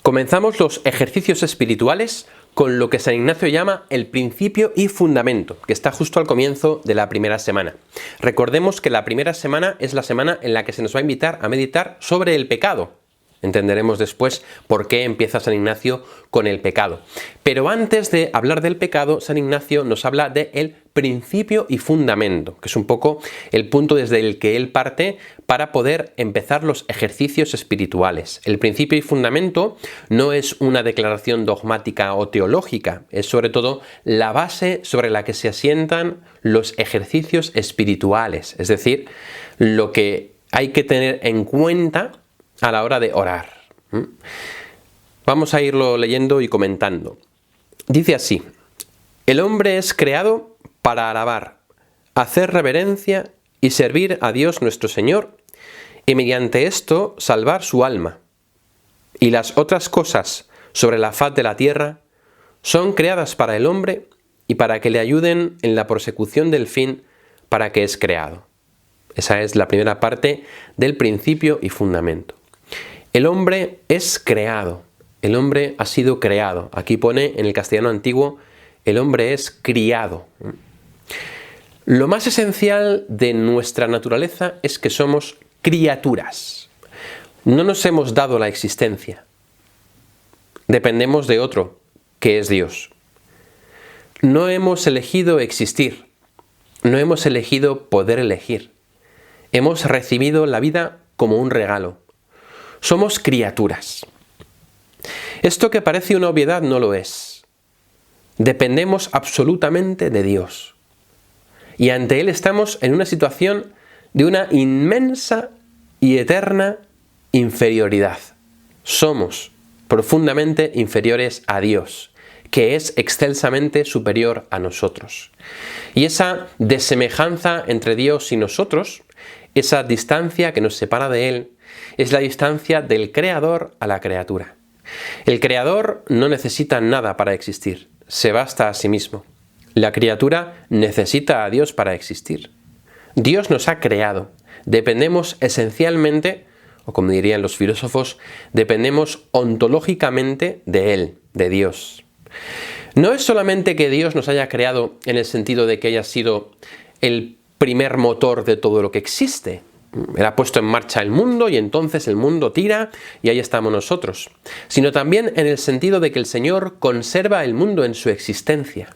Comenzamos los ejercicios espirituales con lo que San Ignacio llama el principio y fundamento, que está justo al comienzo de la primera semana. Recordemos que la primera semana es la semana en la que se nos va a invitar a meditar sobre el pecado. Entenderemos después por qué empieza San Ignacio con el pecado. Pero antes de hablar del pecado, San Ignacio nos habla del principio y fundamento, que es un poco el punto desde el que él parte para poder empezar los ejercicios espirituales. El principio y fundamento no es una declaración dogmática o teológica, es sobre todo la base sobre la que se asientan los ejercicios espirituales, es decir, lo que hay que tener en cuenta a la hora de orar. Vamos a irlo leyendo y comentando. Dice así: el hombre es creado para alabar, hacer reverencia y servir a Dios nuestro Señor, y mediante esto salvar su alma. Y las otras cosas sobre la faz de la tierra son creadas para el hombre y para que le ayuden en la prosecución del fin para que es creado. Esa es la primera parte del principio y fundamento. El hombre es creado, el hombre ha sido creado. Aquí pone en el castellano antiguo, el hombre es criado. Lo más esencial de nuestra naturaleza es que somos criaturas. No nos hemos dado la existencia. Dependemos de otro, que es Dios. No hemos elegido existir. No hemos elegido poder elegir. Hemos recibido la vida como un regalo. Somos criaturas. Esto que parece una obviedad no lo es. Dependemos absolutamente de Dios. Y ante Él estamos en una situación de una inmensa y eterna inferioridad. Somos profundamente inferiores a Dios, que es excelsamente superior a nosotros. Y esa desemejanza entre Dios y nosotros, esa distancia que nos separa de Él, es la distancia del Creador a la criatura. El Creador no necesita nada para existir, se basta a sí mismo. La criatura necesita a Dios para existir. Dios nos ha creado, dependemos esencialmente, o como dirían los filósofos, dependemos ontológicamente de Él, de Dios. No es solamente que Dios nos haya creado en el sentido de que haya sido el primer motor de todo lo que existe. Él ha puesto en marcha el mundo y entonces el mundo tira y ahí estamos nosotros. Sino también en el sentido de que el Señor conserva el mundo en su existencia.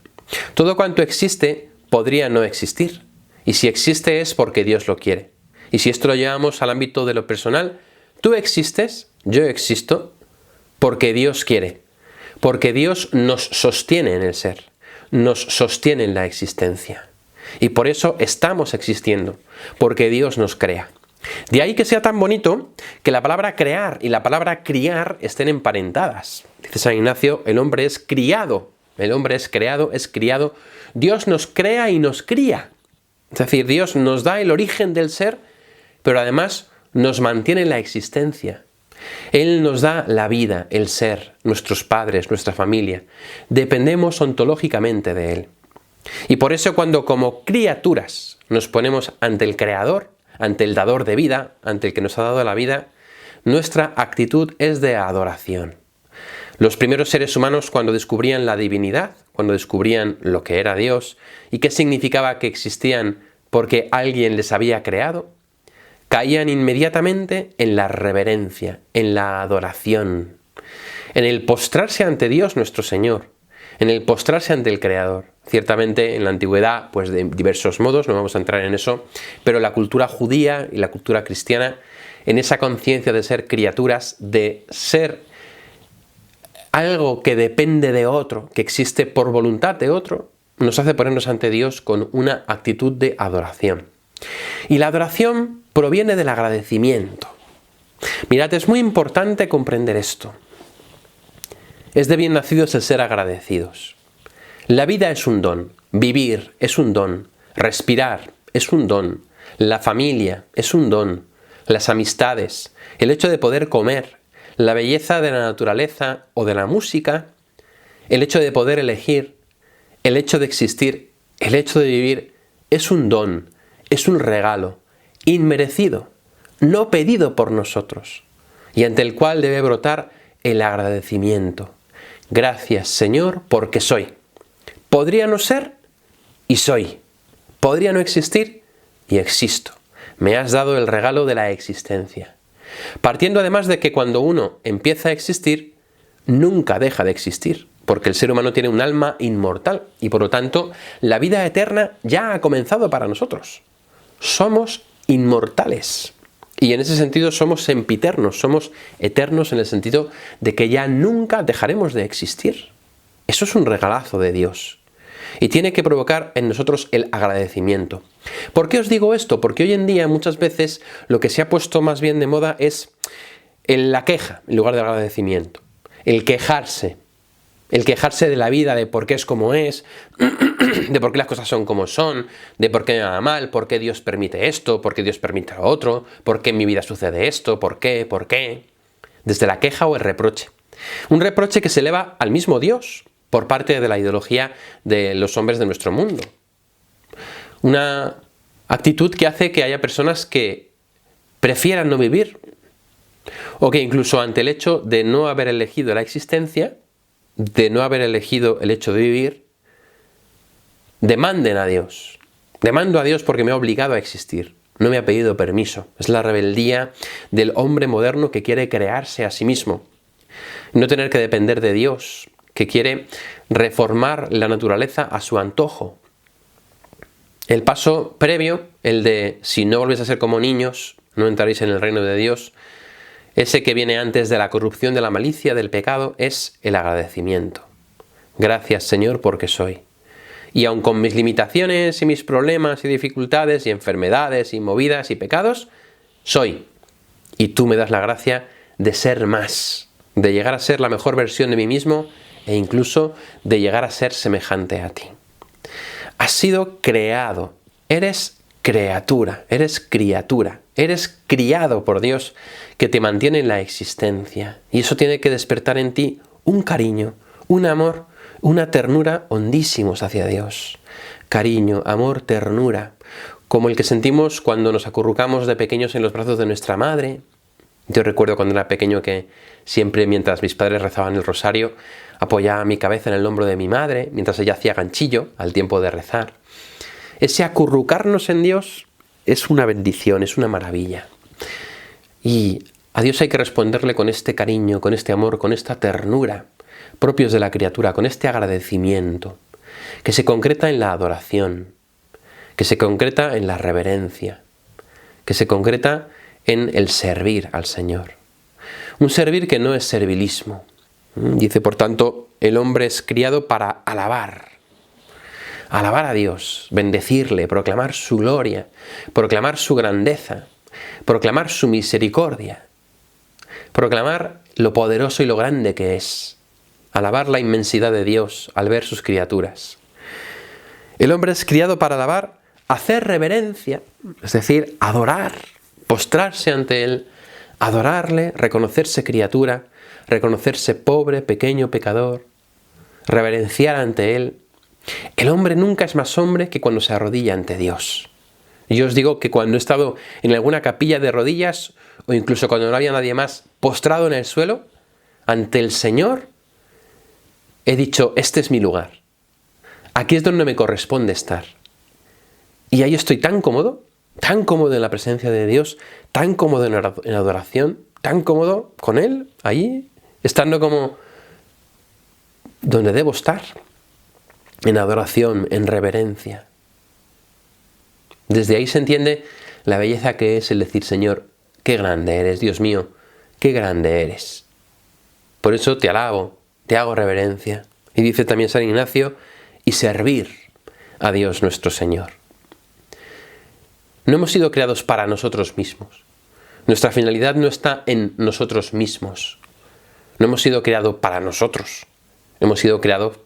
Todo cuanto existe podría no existir. Y si existe es porque Dios lo quiere. Y si esto lo llevamos al ámbito de lo personal, tú existes, yo existo, porque Dios quiere. Porque Dios nos sostiene en el ser, nos sostiene en la existencia. Y por eso estamos existiendo, porque Dios nos crea. De ahí que sea tan bonito que la palabra crear y la palabra criar estén emparentadas. Dice San Ignacio, el hombre es criado, el hombre es creado, es criado. Dios nos crea y nos cría. Es decir, Dios nos da el origen del ser, pero además nos mantiene en la existencia. Él nos da la vida, el ser, nuestros padres, nuestra familia. Dependemos ontológicamente de Él. Y por eso cuando como criaturas nos ponemos ante el Creador, ante el dador de vida, ante el que nos ha dado la vida, nuestra actitud es de adoración. Los primeros seres humanos cuando descubrían la divinidad, cuando descubrían lo que era Dios y qué significaba que existían porque alguien les había creado, caían inmediatamente en la reverencia, en la adoración, en el postrarse ante Dios nuestro Señor, en el postrarse ante el Creador. Ciertamente en la antigüedad, pues de diversos modos, no vamos a entrar en eso, pero la cultura judía y la cultura cristiana, en esa conciencia de ser criaturas, de ser algo que depende de otro, que existe por voluntad de otro, nos hace ponernos ante Dios con una actitud de adoración. Y la adoración proviene del agradecimiento. Mirad, es muy importante comprender esto. Es de bien nacidos el ser agradecidos. La vida es un don, vivir es un don, respirar es un don, la familia es un don, las amistades, el hecho de poder comer, la belleza de la naturaleza o de la música, el hecho de poder elegir, el hecho de existir, el hecho de vivir, es un don, es un regalo, inmerecido, no pedido por nosotros, y ante el cual debe brotar el agradecimiento. Gracias, Señor, porque soy. Podría no ser y soy. Podría no existir y existo. Me has dado el regalo de la existencia. Partiendo además de que cuando uno empieza a existir, nunca deja de existir, porque el ser humano tiene un alma inmortal y por lo tanto la vida eterna ya ha comenzado para nosotros. Somos inmortales. Y en ese sentido somos sempiternos, somos eternos en el sentido de que ya nunca dejaremos de existir. Eso es un regalazo de Dios. Y tiene que provocar en nosotros el agradecimiento. ¿Por qué os digo esto? Porque hoy en día muchas veces lo que se ha puesto más bien de moda es la queja en lugar del agradecimiento. El quejarse de la vida, de por qué es como es, de por qué las cosas son como son, de por qué me va mal, por qué Dios permite esto, por qué Dios permite lo otro, por qué en mi vida sucede esto, por qué. Desde la queja o el reproche. Un reproche que se eleva al mismo Dios por parte de la ideología de los hombres de nuestro mundo. Una actitud que hace que haya personas que prefieran no vivir, o que incluso ante el hecho de no haber elegido la existencia, de no haber elegido el hecho de vivir, demanden a Dios. Demando a Dios porque me ha obligado a existir, no me ha pedido permiso. Es la rebeldía del hombre moderno que quiere crearse a sí mismo, no tener que depender de Dios, que quiere reformar la naturaleza a su antojo. El paso previo, el de si no volvéis a ser como niños, no entraréis en el reino de Dios, ese que viene antes de la corrupción, de la malicia, del pecado, es el agradecimiento. Gracias, Señor, porque soy. Y aun con mis limitaciones y mis problemas y dificultades y enfermedades y movidas y pecados, soy. Y tú me das la gracia de ser más, de llegar a ser la mejor versión de mí mismo e incluso de llegar a ser semejante a ti. Has sido creado, eres criatura, eres criado por Dios que te mantiene en la existencia. Y eso tiene que despertar en ti un cariño, un amor, una ternura hondísimos hacia Dios. Cariño, amor, ternura, como el que sentimos cuando nos acurrucamos de pequeños en los brazos de nuestra madre. Yo recuerdo cuando era pequeño que siempre mientras mis padres rezaban el rosario, apoyaba mi cabeza en el hombro de mi madre, mientras ella hacía ganchillo al tiempo de rezar. Ese acurrucarnos en Dios es una bendición, es una maravilla. Y a Dios hay que responderle con este cariño, con este amor, con esta ternura propios de la criatura, con este agradecimiento, que se concreta en la adoración, que se concreta en la reverencia, que se concreta en el servir al Señor. Un servir que no es servilismo. Dice, por tanto, el hombre es criado para alabar a Dios, bendecirle, proclamar su gloria, proclamar su grandeza, proclamar su misericordia, proclamar lo poderoso y lo grande que es, alabar la inmensidad de Dios al ver sus criaturas. El hombre es criado para alabar, hacer reverencia, es decir, adorar, postrarse ante Él, adorarle, reconocerse criatura, reconocerse pobre, pequeño, pecador, reverenciar ante Él. El hombre nunca es más hombre que cuando se arrodilla ante Dios. Yo os digo que cuando he estado en alguna capilla de rodillas, o incluso cuando no había nadie más postrado en el suelo, ante el Señor, he dicho, este es mi lugar. Aquí es donde me corresponde estar. Y ahí estoy tan cómodo en la presencia de Dios, tan cómodo en adoración, tan cómodo con Él, ahí, estando como donde debo estar, en adoración, en reverencia. Desde ahí se entiende la belleza que es el decir, Señor, qué grande eres, Dios mío, qué grande eres. Por eso te alabo, te hago reverencia. Y dice también San Ignacio, y servir a Dios nuestro Señor. No hemos sido creados para nosotros mismos. Nuestra finalidad no está en nosotros mismos. No hemos sido creados para nosotros. Hemos sido creados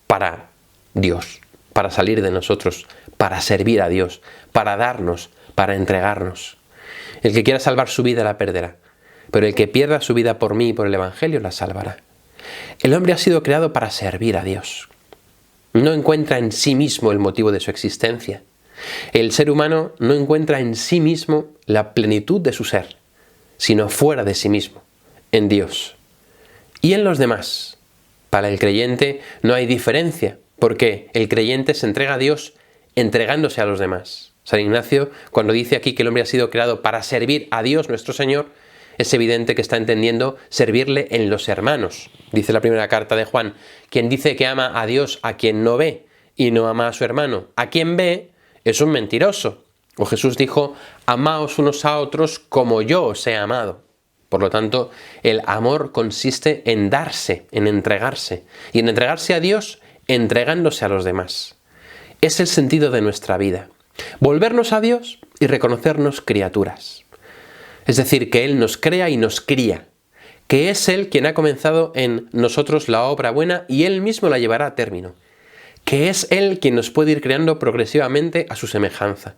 para Dios, para salir de nosotros, para servir a Dios, para darnos, para entregarnos. El que quiera salvar su vida la perderá, pero el que pierda su vida por mí y por el Evangelio la salvará. El hombre ha sido creado para servir a Dios. No encuentra en sí mismo el motivo de su existencia. El ser humano no encuentra en sí mismo la plenitud de su ser, sino fuera de sí mismo, en Dios. y en los demás. Para el creyente no hay diferencia, porque el creyente se entrega a Dios entregándose a los demás. San Ignacio, cuando dice aquí que el hombre ha sido creado para servir a Dios nuestro Señor, es evidente que está entendiendo servirle en los hermanos. Dice la primera carta de Juan: quien dice que ama a Dios a quien no ve y no ama a su hermano a quien ve, es un mentiroso. O Jesús dijo: amaos unos a otros como yo os he amado. Por lo tanto, el amor consiste en darse, en entregarse, y en entregarse a Dios entregándose a los demás. Es el sentido de nuestra vida. Volvernos a Dios y reconocernos criaturas. Es decir, que Él nos crea y nos cría, que es Él quien ha comenzado en nosotros la obra buena y Él mismo la llevará a término, que es Él quien nos puede ir creando progresivamente a su semejanza,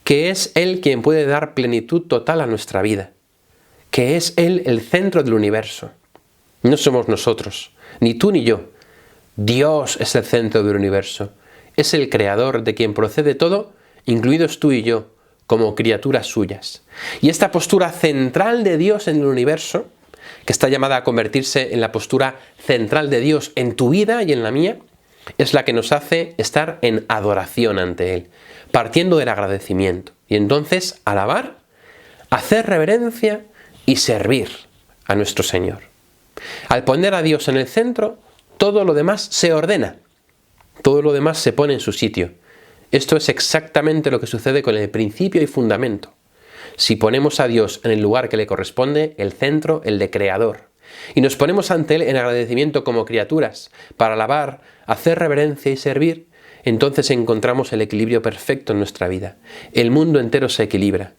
que es Él quien puede dar plenitud total a nuestra vida, que es Él el centro del universo. No somos nosotros, ni tú ni yo. Dios es el centro del universo, es el creador de quien procede todo, incluidos tú y yo, como criaturas suyas. Y esta postura central de Dios en el universo, que está llamada a convertirse en la postura central de Dios en tu vida y en la mía, es la que nos hace estar en adoración ante Él, partiendo del agradecimiento. Y entonces alabar, hacer reverencia y servir a nuestro Señor. Al poner a Dios en el centro, todo lo demás se ordena, todo lo demás se pone en su sitio. Esto es exactamente lo que sucede con el principio y fundamento. Si ponemos a Dios en el lugar que le corresponde, el centro, el de creador, y nos ponemos ante Él en agradecimiento como criaturas, para alabar, hacer reverencia y servir, entonces encontramos el equilibrio perfecto en nuestra vida. El mundo entero se equilibra,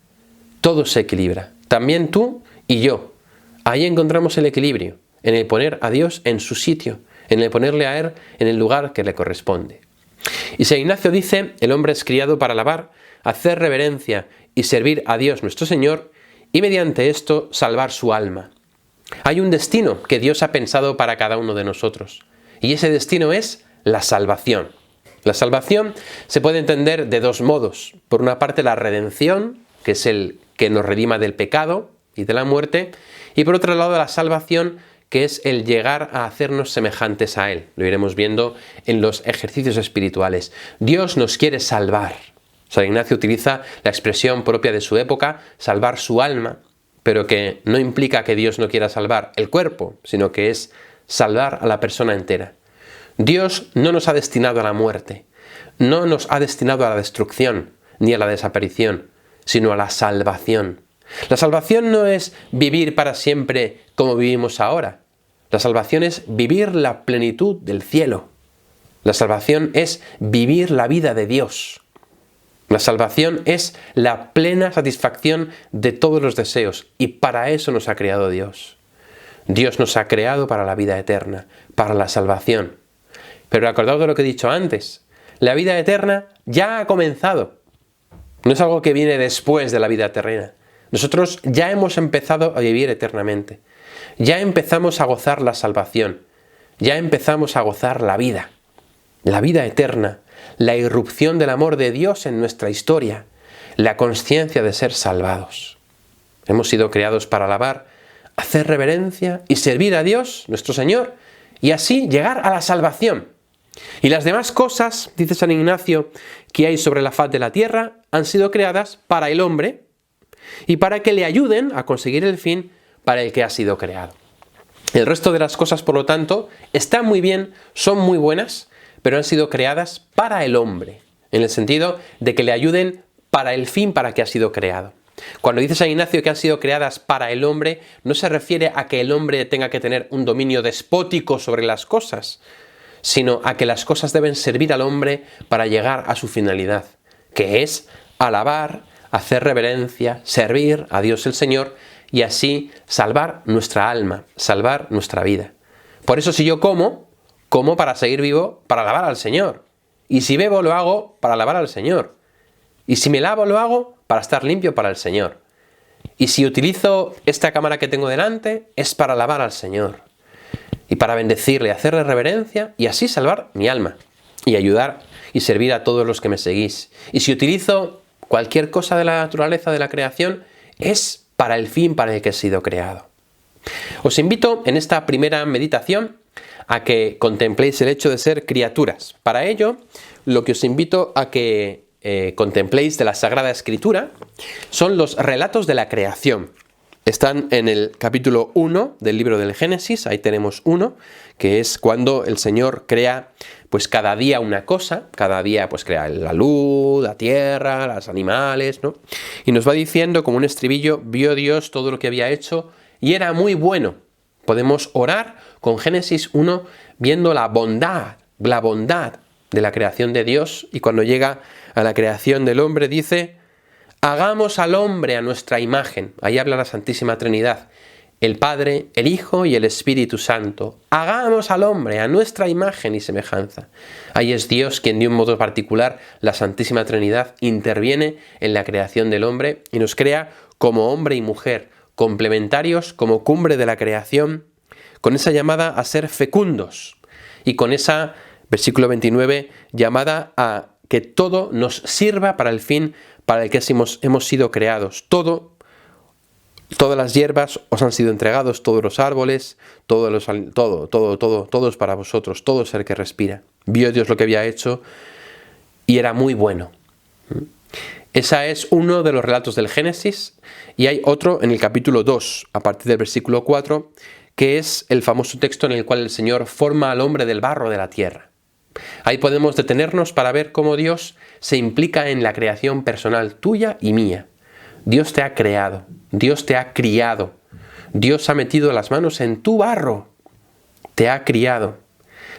todo se equilibra, también tú y yo. Ahí encontramos el equilibrio, en el poner a Dios en su sitio, en el ponerle a Él en el lugar que le corresponde. Y San Ignacio dice: el hombre es criado para alabar, hacer reverencia y servir a Dios nuestro Señor, y mediante esto salvar su alma. Hay un destino que Dios ha pensado para cada uno de nosotros, y ese destino es la salvación. La salvación se puede entender de dos modos. Por una parte, la redención, que es el que nos redima del pecado y de la muerte, y por otro lado, la salvación, que es el llegar a hacernos semejantes a Él. Lo iremos viendo en los ejercicios espirituales. Dios nos quiere salvar. San Ignacio utiliza la expresión propia de su época, salvar su alma, pero que no implica que Dios no quiera salvar el cuerpo, sino que es salvar a la persona entera. Dios no nos ha destinado a la muerte, no nos ha destinado a la destrucción, ni a la desaparición, sino a la salvación. La salvación no es vivir para siempre como vivimos ahora. La salvación es vivir la plenitud del cielo. La salvación es vivir la vida de Dios. La salvación es la plena satisfacción de todos los deseos, y para eso nos ha creado Dios. Dios nos ha creado para la vida eterna, para la salvación. Pero acordaos de lo que he dicho antes, la vida eterna ya ha comenzado. No es algo que viene después de la vida terrena. Nosotros ya hemos empezado a vivir eternamente. Ya empezamos a gozar la salvación. Ya empezamos a gozar la vida eterna, la irrupción del amor de Dios en nuestra historia, la consciencia de ser salvados. Hemos sido creados para alabar, hacer reverencia y servir a Dios, nuestro Señor, y así llegar a la salvación. Y las demás cosas, dice San Ignacio, que hay sobre la faz de la tierra, han sido creadas para el hombre y para que le ayuden a conseguir el fin para el que ha sido creado. El resto de las cosas, por lo tanto, están muy bien, son muy buenas, pero han sido creadas para el hombre, en el sentido de que le ayuden para el fin para que ha sido creado. Cuando dice San Ignacio que han sido creadas para el hombre, no se refiere a que el hombre tenga que tener un dominio despótico sobre las cosas, sino a que las cosas deben servir al hombre para llegar a su finalidad, que es alabar, hacer reverencia, servir a Dios el Señor y así salvar nuestra alma, salvar nuestra vida. Por eso si yo como para seguir vivo, para alabar al Señor. Y si bebo, lo hago para alabar al Señor. Y si me lavo, lo hago para estar limpio para el Señor. Y si utilizo esta cámara que tengo delante, es para alabar al Señor. Y para bendecirle, hacerle reverencia y así salvar mi alma. Y ayudar y servir a todos los que me seguís. Y si utilizo cualquier cosa de la naturaleza de la creación, es para el fin para el que he sido creado. Os invito en esta primera meditación a que contempléis el hecho de ser criaturas. Para ello, lo que os invito a que contempléis de la Sagrada Escritura son los relatos de la creación. Están en el capítulo 1 del libro del Génesis, ahí tenemos uno, que es cuando el Señor crea pues cada día una cosa, cada día pues crea la luz, la tierra, los animales, ¿no? Y nos va diciendo como un estribillo, vio Dios todo lo que había hecho y era muy bueno. Podemos orar con Génesis 1 viendo la bondad de la creación de Dios, y cuando llega a la creación del hombre dice: hagamos al hombre a nuestra imagen. Ahí habla la Santísima Trinidad, el Padre, el Hijo y el Espíritu Santo. Hagamos al hombre a nuestra imagen y semejanza. Ahí es Dios quien de un modo particular, la Santísima Trinidad, interviene en la creación del hombre y nos crea como hombre y mujer, complementarios como cumbre de la creación, con esa llamada a ser fecundos y con esa, versículo 29, llamada a que todo nos sirva para el fin para el que hemos sido creados. Todas las hierbas os han sido entregados, todos los árboles, todo es para vosotros, todo ser que respira. Vio Dios lo que había hecho y era muy bueno. Ese es uno de los relatos del Génesis, y hay otro en el capítulo 2, a partir del versículo 4, que es el famoso texto en el cual el Señor forma al hombre del barro de la tierra. Ahí podemos detenernos para ver cómo Dios se implica en la creación personal tuya y mía. Dios te ha creado, Dios te ha criado, Dios ha metido las manos en tu barro, te ha criado,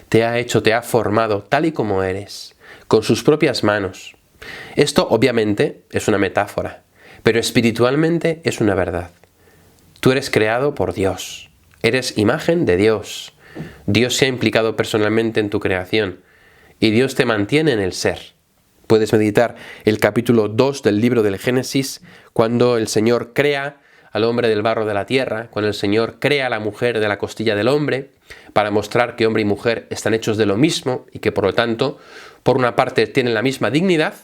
te ha hecho, te ha formado tal y como eres, con sus propias manos. Esto obviamente es una metáfora, pero espiritualmente es una verdad. Tú eres creado por Dios, eres imagen de Dios. Dios se ha implicado personalmente en tu creación y Dios te mantiene en el ser. Puedes meditar el capítulo 2 del libro del Génesis, cuando el Señor crea al hombre del barro de la tierra, cuando el Señor crea a la mujer de la costilla del hombre, para mostrar que hombre y mujer están hechos de lo mismo y que por lo tanto, por una parte tienen la misma dignidad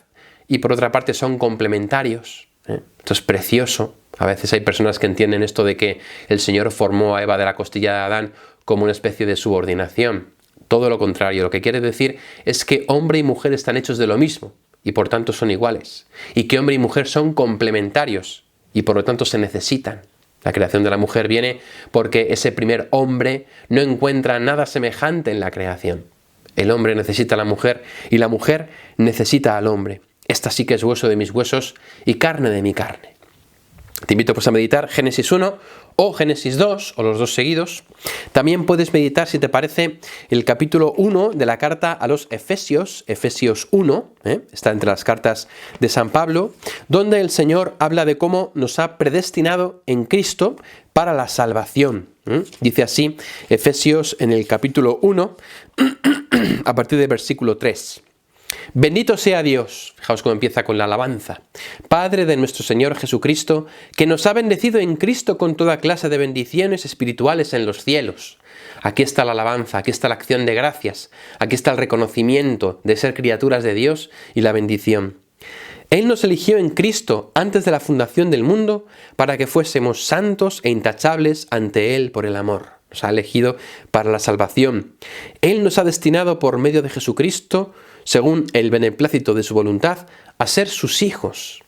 y por otra parte son complementarios. Esto es precioso. A veces hay personas que entienden esto de que el Señor formó a Eva de la costilla de Adán como una especie de subordinación. Todo lo contrario, lo que quiere decir es que hombre y mujer están hechos de lo mismo y por tanto son iguales, y que hombre y mujer son complementarios y por lo tanto se necesitan. La creación de la mujer viene porque ese primer hombre no encuentra nada semejante en la creación. El hombre necesita a la mujer y la mujer necesita al hombre. Esta sí que es hueso de mis huesos y carne de mi carne. Te invito pues a meditar Génesis 1 o Génesis 2, o los dos seguidos. También puedes meditar, si te parece, el capítulo 1 de la carta a los Efesios, Efesios 1, está entre las cartas de San Pablo, donde el Señor habla de cómo nos ha predestinado en Cristo para la salvación. Dice así, Efesios en el capítulo 1, a partir del versículo 3. Bendito sea Dios, fijaos cómo empieza con la alabanza, Padre de nuestro Señor Jesucristo, que nos ha bendecido en Cristo con toda clase de bendiciones espirituales en los cielos. Aquí está la alabanza, aquí está la acción de gracias, aquí está el reconocimiento de ser criaturas de Dios y la bendición. Él nos eligió en Cristo antes de la fundación del mundo para que fuésemos santos e intachables ante Él por el amor. Nos ha elegido para la salvación. Él nos ha destinado por medio de Jesucristo, según el beneplácito de su voluntad, a ser sus hijos,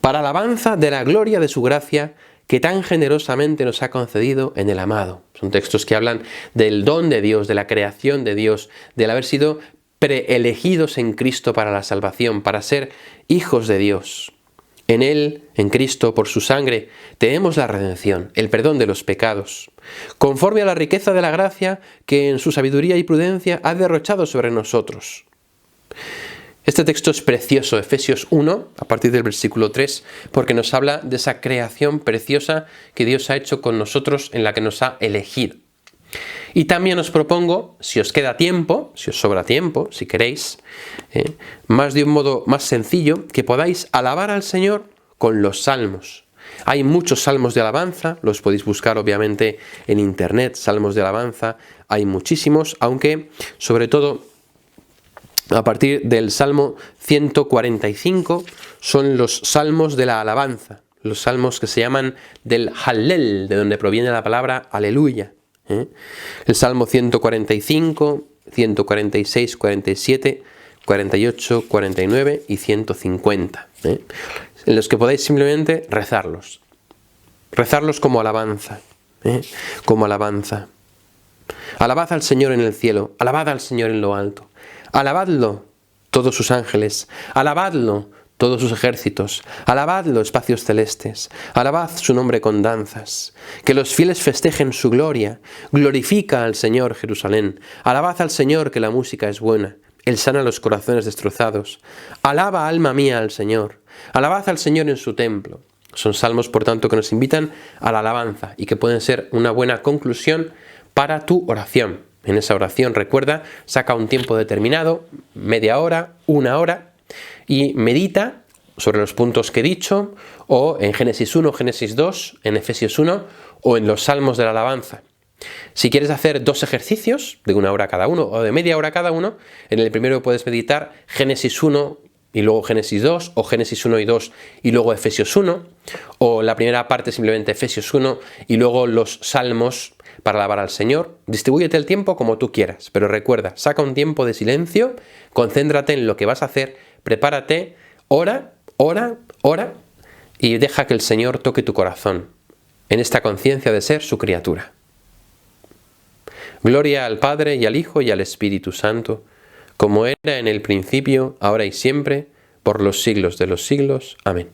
para alabanza de la gloria de su gracia, que tan generosamente nos ha concedido en el amado. Son textos que hablan del don de Dios, de la creación de Dios, del haber sido preelegidos en Cristo para la salvación, para ser hijos de Dios. En Él, en Cristo, por su sangre, tenemos la redención, el perdón de los pecados, conforme a la riqueza de la gracia que en su sabiduría y prudencia ha derrochado sobre nosotros. Este texto es precioso, Efesios 1, a partir del versículo 3, porque nos habla de esa creación preciosa que Dios ha hecho con nosotros, en la que nos ha elegido. Y también os propongo, si os queda tiempo, si os sobra tiempo, si queréis, más de un modo más sencillo, que podáis alabar al Señor con los salmos. Hay muchos salmos de alabanza, los podéis buscar obviamente en internet, salmos de alabanza, hay muchísimos, aunque sobre todo a partir del Salmo 145 son los salmos de la alabanza. los salmos que se llaman del Hallel, de donde proviene la palabra aleluya. El Salmo 145, 146, 47, 48, 49 y 150, en los que podáis simplemente rezarlos. Rezarlos como alabanza, como alabanza. Alabad al Señor en el cielo, alabad al Señor en lo alto. Alabadlo, todos sus ángeles, alabadlo, todos sus ejércitos, alabadlo, espacios celestes, alabad su nombre con danzas, que los fieles festejen su gloria, glorifica al Señor Jerusalén, alabad al Señor que la música es buena, Él sana los corazones destrozados, alaba alma mía al Señor, alabad al Señor en su templo. Son salmos, por tanto, que nos invitan a la alabanza y que pueden ser una buena conclusión para tu oración. En esa oración, recuerda, saca un tiempo determinado, media hora, una hora, y medita sobre los puntos que he dicho, o en Génesis 1, Génesis 2, en Efesios 1, o en los salmos de la alabanza. Si quieres hacer 2 ejercicios, de 1 hora cada uno, o de media hora cada uno, en el primero puedes meditar Génesis 1 y luego Génesis 2, o Génesis 1 y 2 y luego Efesios 1, o la primera parte simplemente Efesios 1 y luego los salmos para alabar al Señor. Distribúyete el tiempo como tú quieras, pero recuerda, saca un tiempo de silencio, concéntrate en lo que vas a hacer, prepárate, ora y deja que el Señor toque tu corazón en esta conciencia de ser su criatura. Gloria al Padre y al Hijo y al Espíritu Santo, como era en el principio, ahora y siempre, por los siglos de los siglos. Amén.